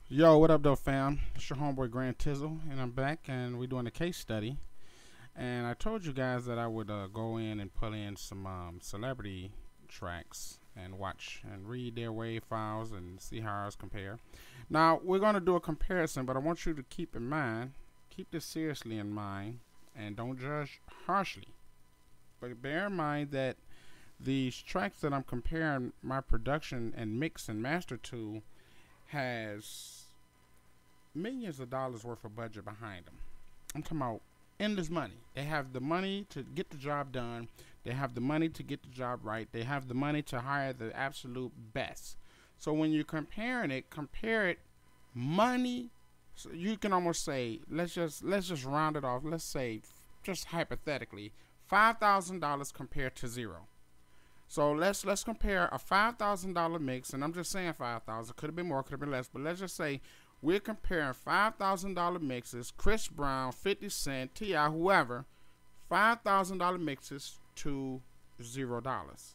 Yo, what up, though, fam? It's your homeboy Grand Tizzle, and I'm back, and we're doing a case study. And I told you guys that I would go in and pull in some celebrity tracks and watch and read their wave files and see how ours compare. Now, we're going to do a comparison, but I want you to keep this seriously in mind, and don't judge harshly. But bear in mind that these tracks that I'm comparing my production and mix and master to has millions of dollars worth of budget behind them. I'm talking about endless money. They have the money to get the job done. They have the money to get the job right. They have the money to hire the absolute best. So when you're comparing it, compare it money. So you can almost say, let's just round it off. Let's say, just hypothetically, $5,000 compared to zero. So let's compare a $5,000 mix, and I'm just saying 5,000. Could have been more, could have been less, but let's just say we're comparing $5,000 mixes, Chris Brown, 50 Cent, T.I., whoever, $5,000 mixes to $0.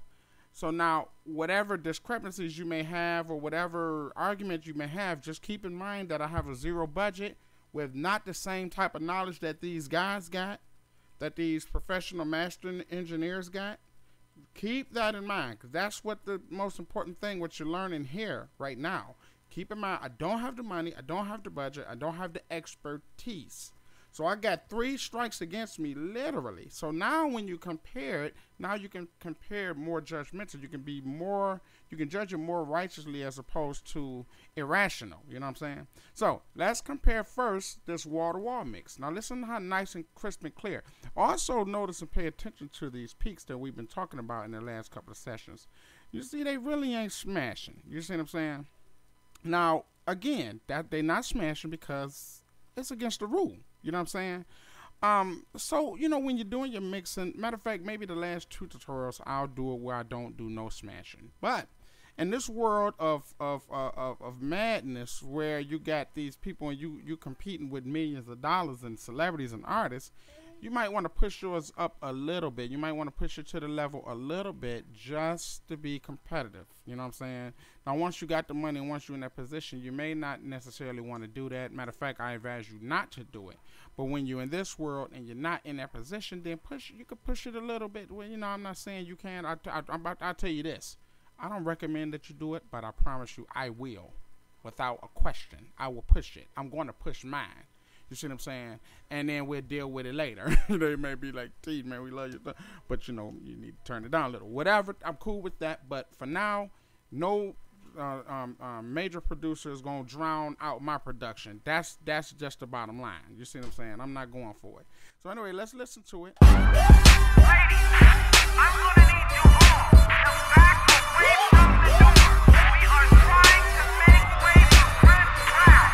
So now, whatever discrepancies you may have or whatever argument you may have, just keep in mind that I have a zero budget with not the same type of knowledge that these guys got, that these professional master engineers got. Keep that in mind, because that's what the most important thing, what you're learning here right now. Keep in mind, I don't have the money, I don't have the budget, I don't have the expertise. So I got 3 strikes against me, literally. So now when you compare it, now you can compare more judgmental. You can judge it more righteously as opposed to irrational. You know what I'm saying? So let's compare first this wall-to-wall mix. Now listen to how nice and crisp and clear. Also notice and pay attention to these peaks that we've been talking about in the last couple of sessions. You see, they really ain't smashing. You see what I'm saying? Now, again, that they not smashing because it's against the rule. You know what I'm saying? So, you know, when you're doing your mixing, matter of fact, maybe the last 2 tutorials, I'll do it where I don't do no smashing. But in this world of madness where you got these people and you competing with millions of dollars and celebrities and artists, you might want to push yours up a little bit. You might want to push it to the level a little bit just to be competitive. You know what I'm saying? Now, once you got the money and once you're in that position, you may not necessarily want to do that. Matter of fact, I advise you not to do it. But when you're in this world and you're not in that position, then you can push it a little bit. Well, you know, I'm not saying you can. I'll tell you this. I don't recommend that you do it, but I promise you I will. Without a question. I will push it. I'm going to push mine. You see what I'm saying? And then we'll deal with it later. They may be like, T, man, we love you. But, you know, you need to turn it down a little. Whatever, I'm cool with that. But for now, no major producer is going to drown out my production. That's just the bottom line. You see what I'm saying? I'm not going for it. So anyway, let's listen to it. Ladies, I'm going to need you all to back away from the door. We are trying to make way for Chris Brown.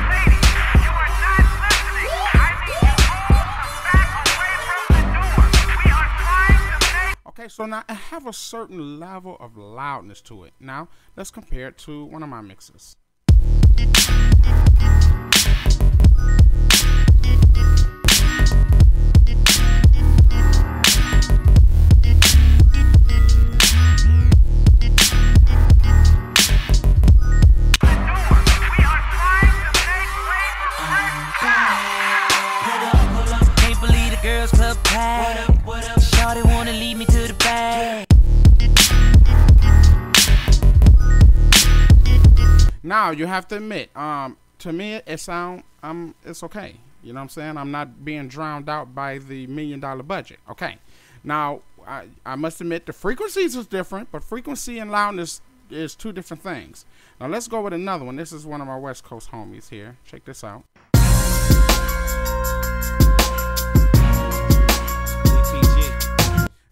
Ladies, you are not listening. I need you all to back away from the door. We are trying to make... Okay, so now I have a certain level of loudness to it. Now, let's compare it to one of my mixes. Now you have to admit, to me it sound it's okay. You know what I'm saying? I'm not being drowned out by the $1 million budget. Okay. Now I must admit the frequencies is different, but frequency and loudness is 2 different things. Now let's go with another one. This is one of my West Coast homies here. Check this out.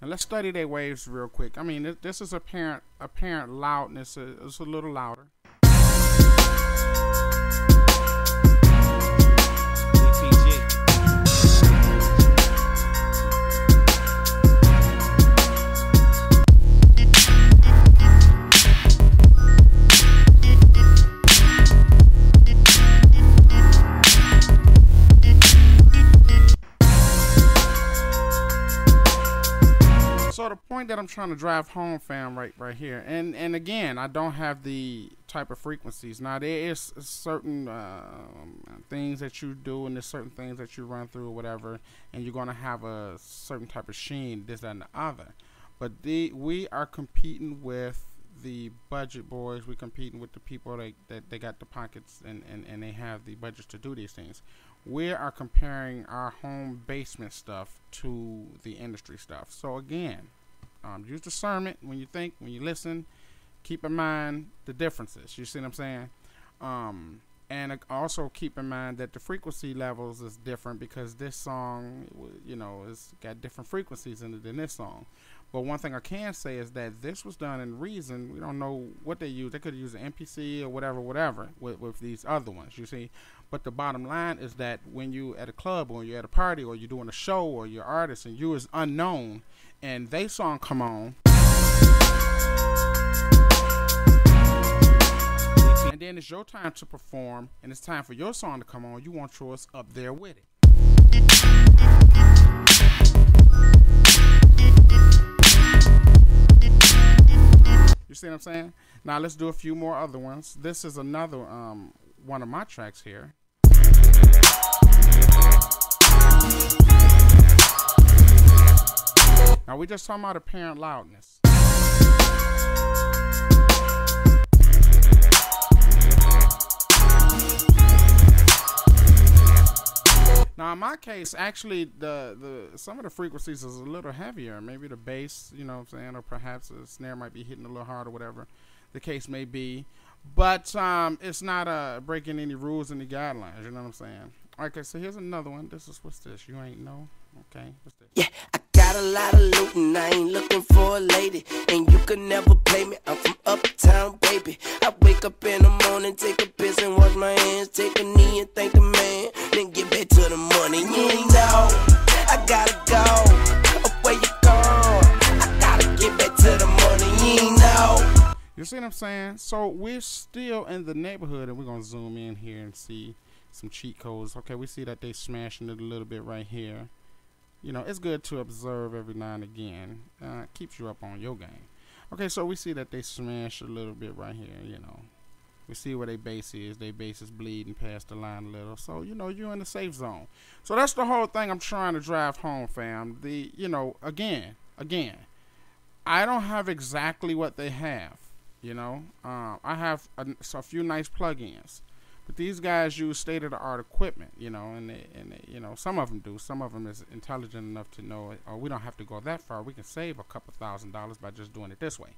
And let's study their waves real quick. I mean, this is apparent loudness. It's a little louder. So the point that I'm trying to drive home, fam, right here. And again, I don't have the type of frequencies. Now there is certain things that you do, and there's certain things that you run through or whatever, and you're gonna have a certain type of sheen, this, that, and the other. But we are competing with the budget boys. We're competing with the people that they got the pockets and they have the budgets to do these things. We are comparing our home basement stuff to the industry stuff. So again, use discernment when you think, when you listen. Keep in mind the differences. You see what I'm saying? And also keep in mind that the frequency levels is different, because this song, you know, it's got different frequencies in it than this song. But one thing I can say is that this was done in Reason. We don't know what they use. They could use an MPC or whatever with these other ones, you see. But the bottom line is that when you at a club or you're at a party or you're doing a show or you're an artist and you is unknown and they song come on, and then it's your time to perform and it's time for your song to come on, you want yours up there with it. You see what I'm saying? Now let's do a few more other ones. This is another one of my tracks here. Now we just talking about apparent loudness. Now in my case, actually the some of the frequencies is a little heavier. Maybe the bass, you know what I'm saying, or perhaps the snare might be hitting a little hard or whatever the case may be. But it's not breaking any rules and the guidelines, you know what I'm saying? Okay, so here's another one. What's this? You ain't know? Okay, what's this? Yeah, I got a lot of loot and I ain't looking for a lady, and you can never play me. I'm from uptown, baby. I wake up in the morning, take a piss and wash my hands, take a knee and thank the man, then get back to the money. You ain't know, I gotta go. Where you gone? I gotta get back to the money. You ain't know. You see what I'm saying? So we're still in the neighborhood, and we're gonna zoom in here and see some cheat codes. Okay, we see that they smashing it a little bit right here. You know, it's good to observe every now and again. Keeps you up on your game. Okay, so we see that they smash a little bit right here, you know. We see where their base is. Their base is bleeding past the line a little. So, you know, you're in the safe zone. So that's the whole thing I'm trying to drive home, fam. You know, again, I don't have exactly what they have, you know. I have a few nice plugins. But these guys use state-of-the-art equipment, you know, and you know, some of them do. Some of them is intelligent enough to know, oh, we don't have to go that far. We can save a couple $1,000s by just doing it this way.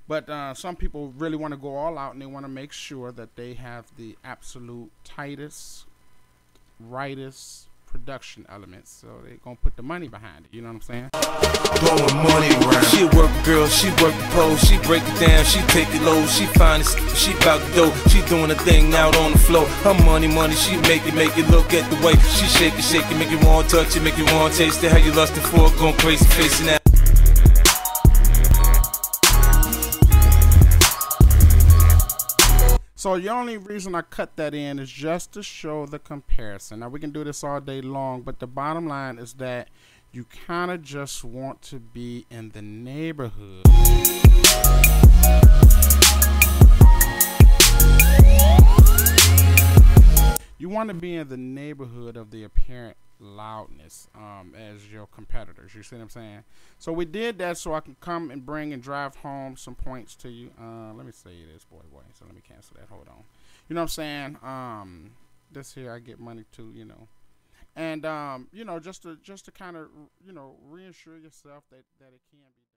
But some people really want to go all out, and they want to make sure that they have the absolute tightest, rightest production elements. So they're going to put the money behind it. You know what I'm saying? Blowing money around. She a work girl, she work the pole, she break it down, she take it low, she find it, she bout the dough, she doing a thing out on the floor. Her money, she make it look at the way she shake it, make you want to touch it, make you want to taste it. How you lustin' for it, going crazy, facing that. So the only reason I cut that in is just to show the comparison. Now we can do this all day long, but the bottom line is that you kind of just want to be in the neighborhood. You want to be in the neighborhood of the apparent loudness as your competitors. You see what I'm saying? So we did that so I can come and bring and drive home some points to you. Let me say this, boy. So let me cancel that. Hold on. You know what I'm saying? This here I get money too, you know. And you know, just to kind of, you know, reassure yourself that it can be.